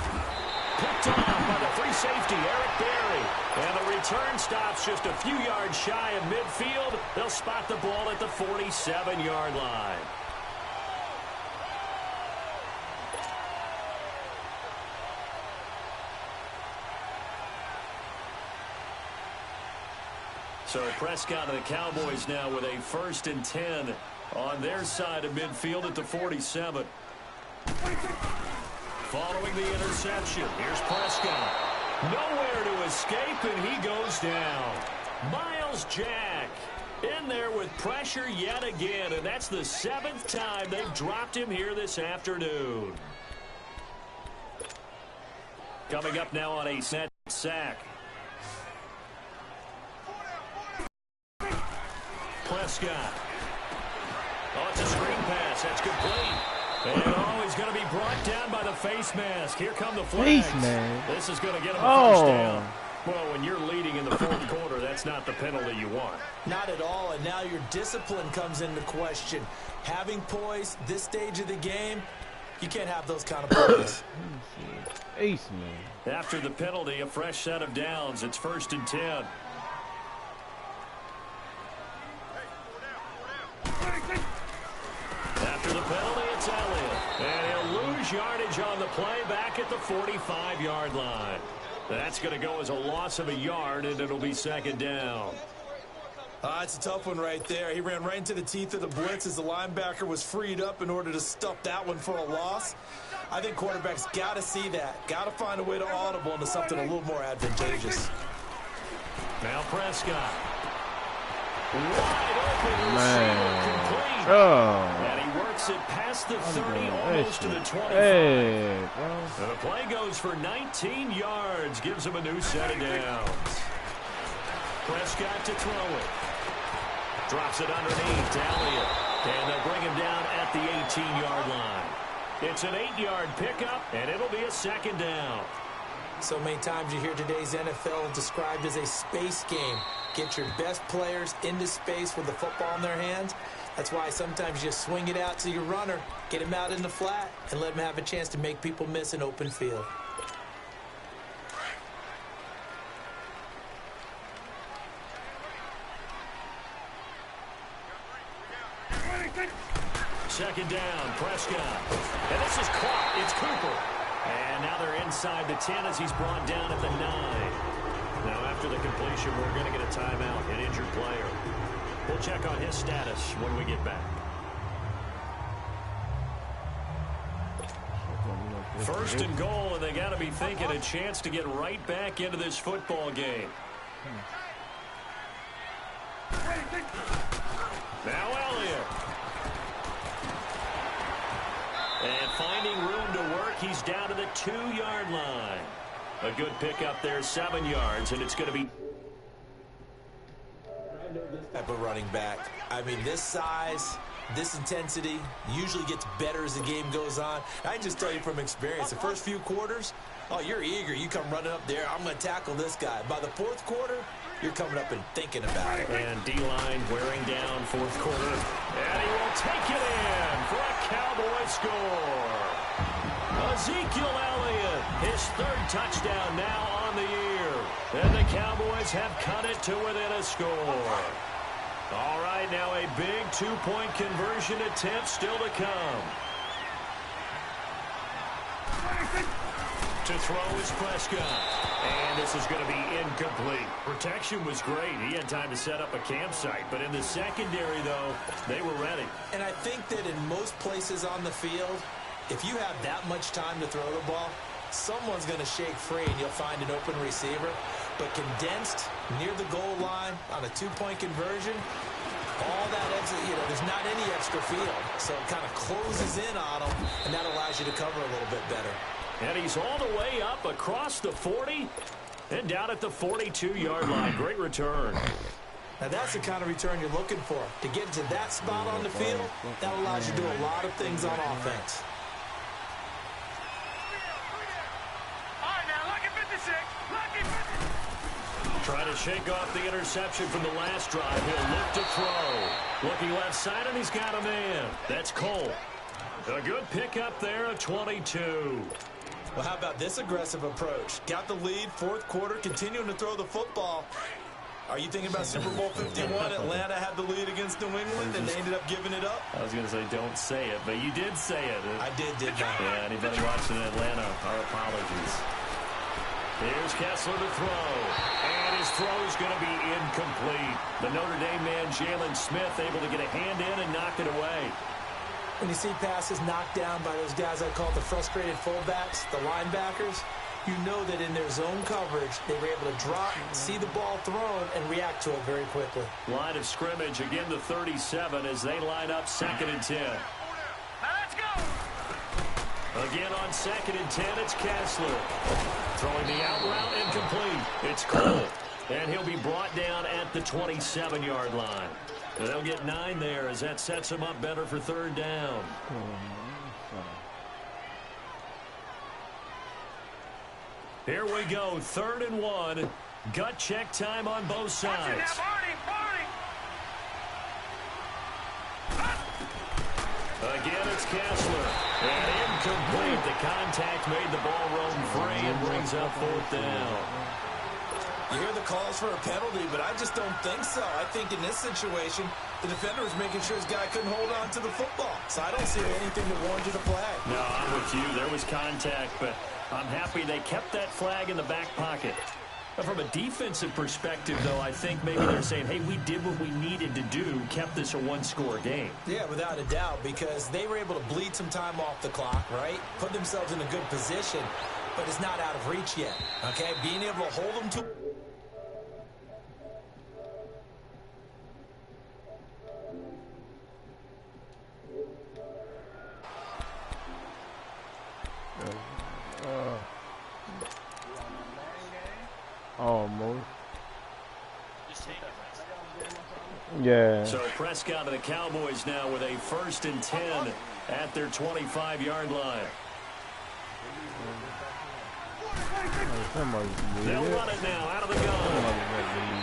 Picked off by the free safety, Eric Berry. And the return stops just a few yards shy of midfield. They'll spot the ball at the 47-yard line. So Prescott and the Cowboys now with a 1st and 10 on their side of midfield at the 47. Following the interception, here's Prescott. Nowhere to escape, and he goes down. Miles Jack in there with pressure yet again, and that's the 7th time they've dropped him here this afternoon. Coming up now on a set sack. Prescott. Oh, it's a screen pass. That's complete. And he's going to be brought down by the face mask. Here come the flags. Face mask. This is going to get him a first down. Well, when you're leading in the 4th quarter, that's not the penalty you want. Not at all, and now your discipline comes into question. Having poise this stage of the game, you can't have those kind of plays. Ace, man. After the penalty, a fresh set of downs. It's 1st and 10. After the penalty, it's Elliott. And he'll lose yardage on the play back at the 45-yard line. That's going to go as a loss of a yard, and it'll be 2nd down. It's a tough one right there. He ran right into the teeth of the blitz as the linebacker was freed up in order to stuff that one for a loss. I think quarterbacks got to see that. Got to find a way to audible into something a little more advantageous. Now Prescott. Wide open. Man. And he works it past the 30, almost to the 25. Hey, and the play goes for 19 yards. Gives him a new set of downs. Prescott to throw it. Drops it underneath to Elliott. And they'll bring him down at the 18-yard line. It's an 8-yard pickup, and it'll be a 2nd down. So many times you hear today's NFL described as a space game. Get your best players into space with the football in their hands. That's why sometimes you swing it out to your runner, get him out in the flat, and let him have a chance to make people miss an open field. Second down, Prescott. And this is caught. It's Cooper. And now they're inside the 10 as he's brought down at the 9. Now after the completion, we're going to get a timeout, an injured player. We'll check on his status when we get back. 1st and goal, and they got to be thinking a chance to get right back into this football game. Now Elliott. And finding room to work, he's down to the 2-yard line. A good pickup there, 7 yards, and it's going to be type of running back. I mean, this size, this intensity usually gets better as the game goes on. I can just tell you from experience, the first few quarters, oh, you're eager. You come running up there, I'm going to tackle this guy. By the 4th quarter, you're coming up and thinking about it. And D-line wearing down 4th quarter. And he will take it in for a Cowboy score. Ezekiel Elliott, his 3rd touchdown now on the year. And the Cowboys have cut it to within a score. All right, now a big 2-point conversion attempt still to come. To throw is Prescott. And this is going to be incomplete. Protection was great. He had time to set up a campsite. But in the secondary, though, they were ready. And I think that in most places on the field, if you have that much time to throw the ball, someone's going to shake free and you'll find an open receiver. But condensed near the goal line on a 2-point conversion, all that extra, there's not any extra field. So it kind of closes in on them, and that allows you to cover a little bit better. And he's all the way up across the 40 and down at the 42-yard line. Great return. Now that's the kind of return you're looking for. To get to that spot on the field, that allows you to do a lot of things on offense. Trying to shake off the interception from the last drive. He'll look to throw. Looking left side, and he's got a man. That's Cole. A good pickup there at 22. Well, how about this aggressive approach? Got the lead, fourth quarter, continuing to throw the football. Are you thinking about Super Bowl 51? Atlanta had the lead against New England, and they ended up giving it up? I was going to say don't say it, but you did say it. I didn't I? Yeah, anybody watching in Atlanta, our apologies. Here's Kessler to throw, and his throw is going to be incomplete. The Notre Dame man, Jalen Smith, able to get a hand in and knock it away. When you see passes knocked down by those guys I call the frustrated fullbacks, the linebackers, you know that in their zone coverage, they were able to drop, see the ball thrown, and react to it very quickly. Line of scrimmage, again the 37 as they line up 2nd and 10. Let's go! Again on 2nd and 10, it's Kessler. Throwing the out route incomplete. It's Cole. And he'll be brought down at the 27-yard line. They'll get 9 there as that sets him up better for 3rd down. Here we go, 3rd and 1. Gut check time on both sides. Again, it's Kessler. And incomplete. The contact made the ball roam free and brings up 4th down. You hear the calls for a penalty, but I just don't think so. I think in this situation, the defender was making sure his guy couldn't hold on to the football. So I don't see anything that warranted a flag. No, I'm with you. There was contact, but I'm happy they kept that flag in the back pocket. But from a defensive perspective, though, I think maybe they're saying, hey, we did what we needed to do, kept this a one-score game. Yeah, without a doubt, because they were able to bleed some time off the clock, right? Put themselves in a good position, but it's not out of reach yet, okay? Being able to hold them to... Almost. Yeah. So Prescott and the Cowboys now with a 1st and 10 at their 25-yard line. They'll run it now out of the gun.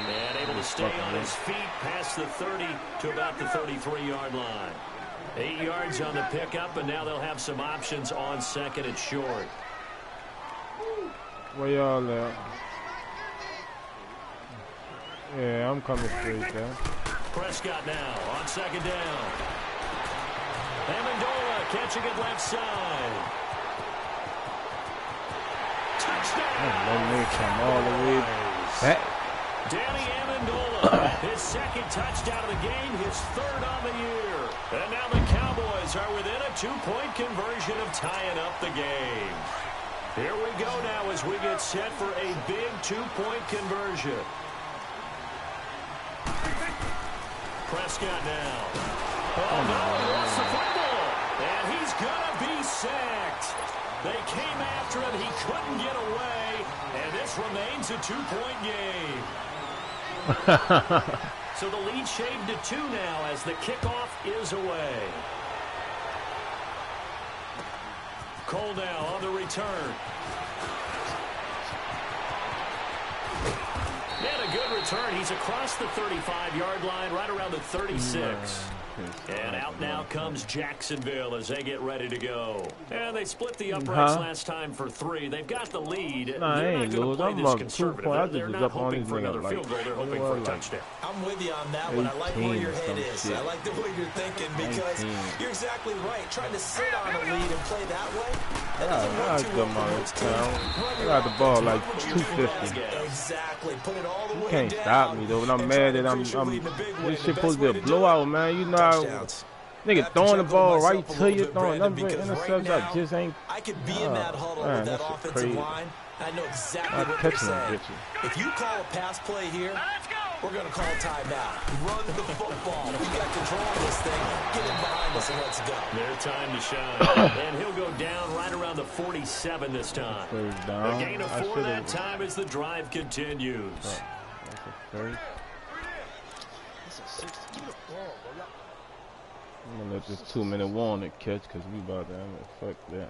And able to stay on his feet past the 30 to about the 33-yard line. 8 yards on the pickup, and now they'll have some options on 2nd and short. Where y'all at? Yeah, I'm coming straight there. Prescott now on 2nd down. Amendola catching it left side. Touchdown! Let me come all the way back. Danny Amendola, his 2nd touchdown of the game, his 3rd on the year. And now the Cowboys are within a 2-point conversion of tying up the game. Here we go now as we get set for a big 2-point conversion. Prescott now. Oh, no, he lost the football. And he's going to be sacked. They came after him. He couldn't get away. And this remains a 2-point game. So the lead shaved to 2 now as the kickoff is away. Cole now on the return. And a good return. He's across the 35-yard line, right around the 36. And out now comes Jacksonville as they get ready to go. And they split the uprights last time for 3. They've got the lead. Nah, They're I not ain't going lose. to play I'm this up 2 conservative. points. They're not hoping for another field goal. They're hoping for a touchdown. I'm with you on that one. I like where your head is. I like the way you're thinking because you're exactly right. Trying to sit on a lead and play that way, that doesn't work too well for most teams. I got the ball like 250. Exactly. Put it all the way You can't down. stop me, though. When I'm mad that I'm this shit supposed to be a blowout, man. You know how nigga throwing the ball right to you, throwing nothing but interceptions. I just ain't. I could be in that huddle with that offensive line. I know exactly what they're saying. If you call a pass play here, we're going to call timeout. Run the football. We got control of this thing. Get in behind us and let's go. Their time to shine. And he'll go down right around the 47 this time. A gain of 4 that time as the drive continues. That's a 30. I'm gonna let this 2-minute warning catch because we about to have a fuck that.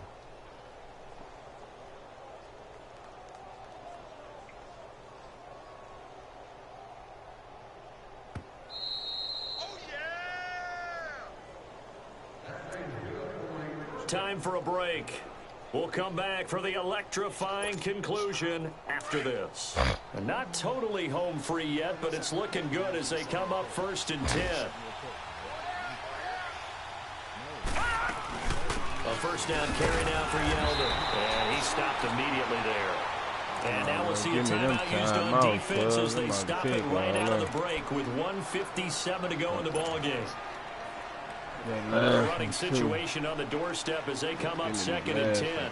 time for a break. We'll come back for the electrifying conclusion after this. And not totally home free yet, but it's looking good as they come up 1st and 10. A first down carry now for Yeldon. And he stopped immediately there. And now we'll see a timeout used on defense as they stop it right out of the break with 1:57 to go in the ballgame. A running situation on the doorstep as they come up 2nd and 10.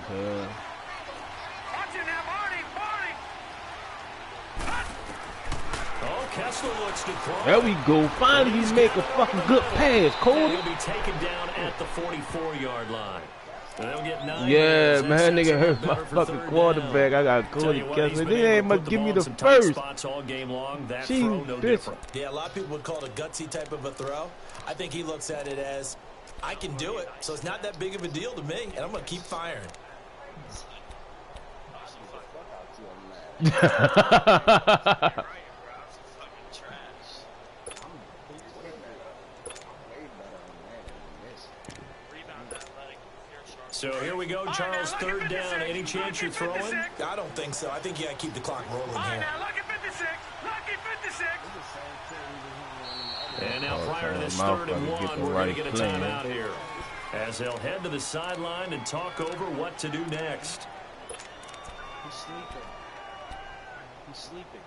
Oh, Kessler looks to throw. There we go. Finally, he's making a fucking good pass, Cody. He'll be taken down at the 44-yard line. They'll get 9. Yeah, man, nigga hurt my fucking quarterback. I got Cody Kessler. They ain't much give me the first. All game long. That Jeez, throw no different. Yeah, a lot of people would call it a gutsy type of a throw. I think he looks at it as, I can do it, so it's not that big of a deal to me, and I'm going to keep firing. So here we go, Charles, 3rd down. Any chance you're throwing? I don't think so. I think you got to keep the clock rolling here. And now prior to this 3rd and 1, we're going to get a timeout here as they'll head to the sideline and talk over what to do next. He's sleeping. He's sleeping.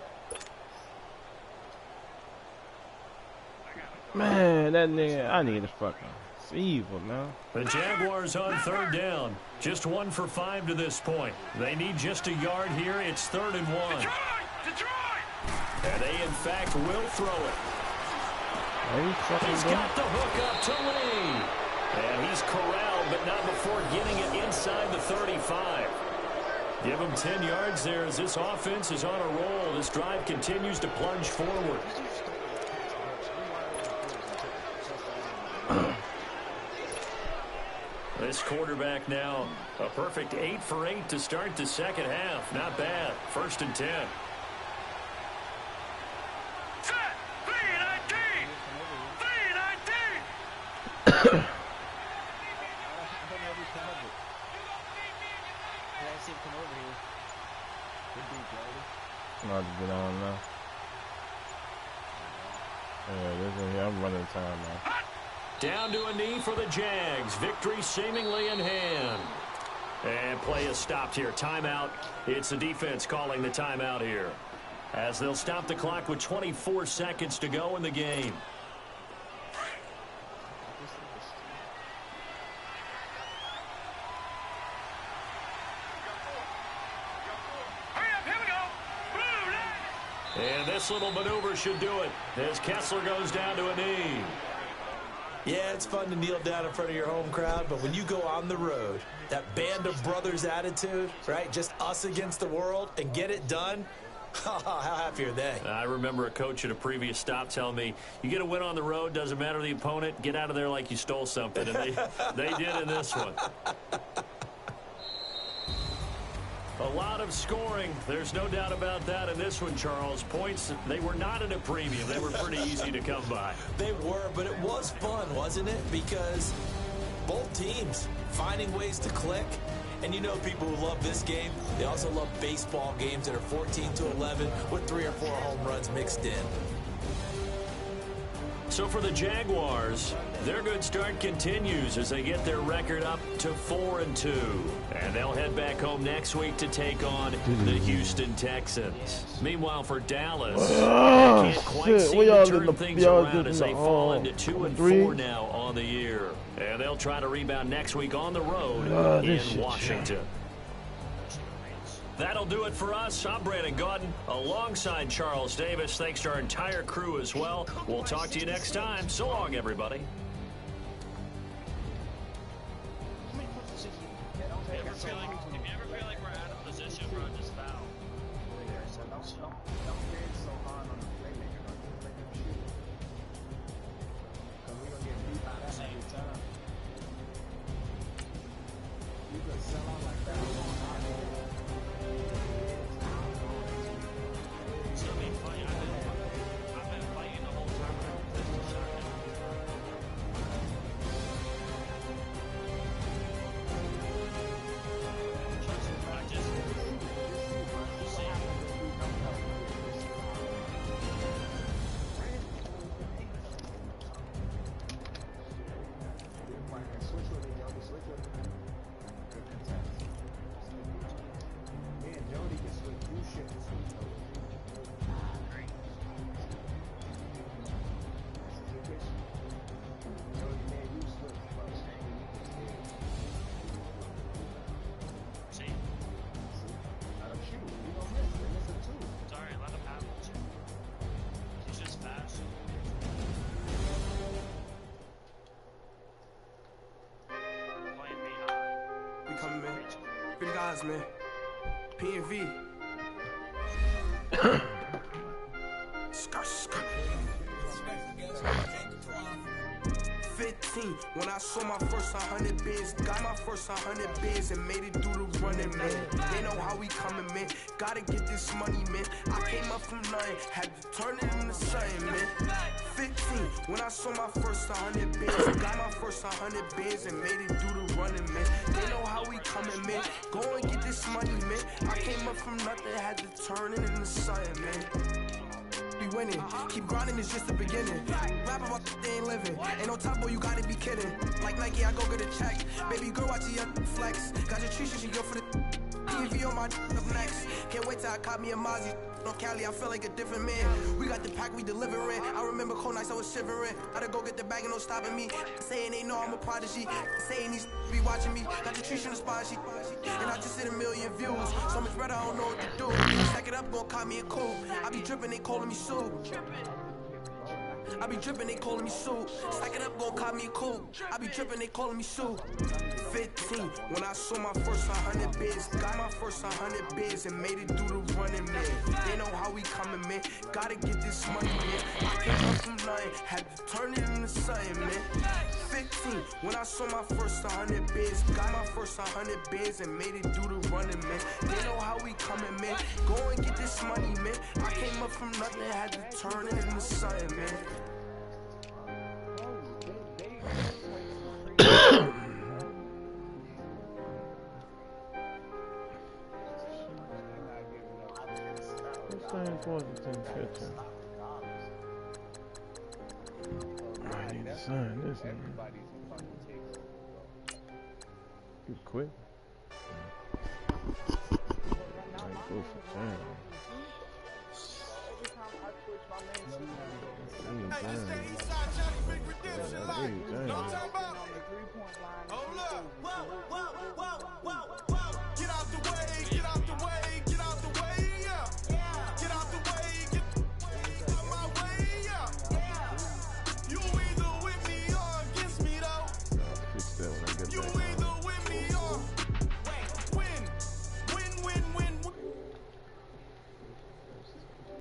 Man, that nigga, I need a fucking receiver, man. The Jaguars on 3rd down. Just 1 for 5 to this point. They need just a yard here. It's 3rd and 1. Detroit! And they, in fact, will throw it. He's got the hook up to Lee. And he's corralled, but not before getting it inside the 35. Give him 10 yards there as this offense is on a roll. This drive continues to plunge forward. This quarterback now, a perfect 8 for 8 to start the second half. Not bad. 1st and 10. Set! 3-19! 3-19! I'm about to get on now. Yeah, this is here. I'm running time now. Down to a knee for the Jags. Victory seemingly in hand. And play is stopped here. Timeout. It's the defense calling the timeout here, as they'll stop the clock with 24 seconds to go in the game. And this little maneuver should do it as Kessler goes down to a knee. Yeah, it's fun to kneel down in front of your home crowd, but when you go on the road, that band of brothers attitude, right? Just us against the world and get it done. How happy are they? I remember a coach at a previous stop telling me, you get a win on the road, doesn't matter the opponent, get out of there like you stole something. And they did in this one. A lot of scoring. There's no doubt about that in this one, Charles. Points, they were not at a premium. They were pretty easy to come by. They were, but it was fun, wasn't it? Because both teams finding ways to click. And you know people who love this game, they also love baseball games that are 14-11 with 3 or 4 home runs mixed in. So for the Jaguars, their good start continues as they get their record up to 4-2. And they'll head back home next week to take on the Houston Texans. Meanwhile, for Dallas, they can't quite seem to turn things around as they fall into 2-4 now on the year. And they'll try to rebound next week on the road in Washington. That'll do it for us. I'm Brandon Gaudin alongside Charles Davis. Thanks to our entire crew as well. We'll talk to you next time. So long, everybody. coming, man. Free the guys, man. P&V. Skirt, skirt. 15, when I saw my first 100 bins, got my first 100 bins and made it through the running, man. They know how we coming, man. Gotta get this money, man. I came up from nothing, had to turn it into something, man. 15, when I saw my first 100 bins, got my first 100 bins and made it through the running, man. They know how we coming, man. Go and get this money, man. I came up from nothing, had to turn it into something, man. Winning. Keep grinding, it's just the beginning. Rap about they ain't living. Ain't no top boy, you gotta be kidding. Like Nike, I go get a check. Baby girl, watch your flex. Got your tree, she go for the PV on my up next. Can't wait till I caught me a Mozzie. On Cali, I feel like a different man. We got the pack, we delivering. I remember cold nights, I was shivering. Gotta go get the bag and no stopping me. Saying they know I'm a prodigy. Saying these be watching me. Got the tree in the spot, she. And I just hit 1 million views. So much better, I don't know what to do. Stack it up, gon' call me a cool. I be dripping, they calling me Sue. I be dripping, they calling me Sue. Stack it up, gon' call me a cool. I be dripping, they calling me Sue. 15, when I saw my first 100 bids, got my first 100 bids and made it through the running, man. They know how we coming, man. Gotta get this money, man. I came up from nothing, had to turn it into something, man. 15, when I saw my first 100 bids, got my first 100 bids and made it through the running, man. They know how we coming, man. Go and get this money, man. I came up from nothing, had to turn it into something, man. I need to sign this. You quit. Go for Hey, this nigga Eastside Johnny Big